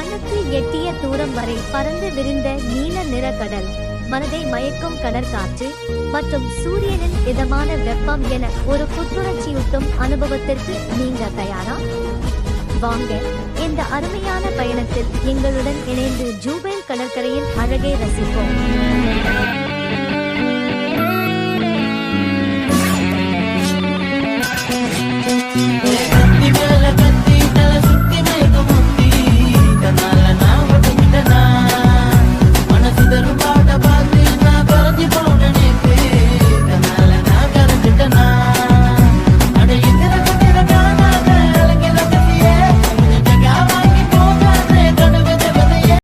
கண்ணுக்கு எட்டிய தூரம் வரை பறந்து விரிந்த நீல நிற கடல், மனதை மயக்கும் கடற்காற்று மற்றும் சூரியனின் இதமான வெப்பம் என ஒரு புத்துணர்ச்சியூட்டும் அனுபவத்திற்கு நீங்க தயாரா? வாங்க, இந்த அருமையான பயணத்தில் எங்களுடன் இணைந்து ஜூபைல் கடற்கரையின் அழகை ரசிப்போம்.